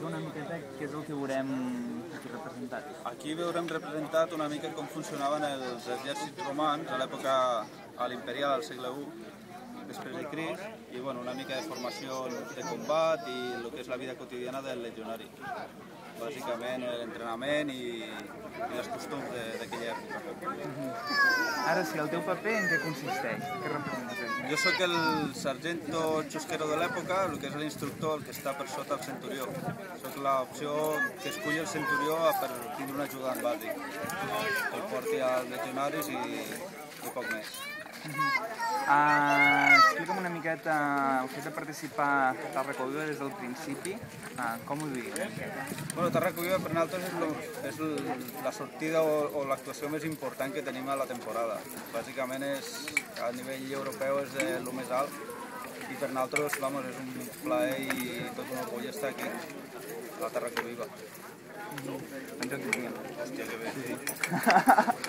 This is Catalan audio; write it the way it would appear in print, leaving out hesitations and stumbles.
explicar una miqueta què és el que veurem aquí representat. Aquí veurem representat una mica com funcionaven els exèrcits romans a l'època a l'imperial al segle I, després de Crist, i una mica de formació de combat i el que és la vida quotidiana del legionari. Bàsicament l'entrenament i les costums d'aquella època. Ara sí, el teu paper en què consisteix? Què representes aquí? Jo sóc el sargento xusquero de l'època, el que és l'instructor, el que està per sota el centurió. Soc l'opció que escull el centurió per tindre un ajudant bàsic, que el porti als legionaris i poc més. Explica'm una miqueta el fet de participar a Tàrraco Viva des del principi. Com ho dius? Tàrraco Viva per nosaltres és la sortida o l'actuació més important que tenim a la temporada. Bàsicament a nivell europeu és el més alt i per nosaltres és un plaer i tot un orgull estar aquí a Tàrraco Viva. Doncs jo aquí tinguem. Hòstia, que bé.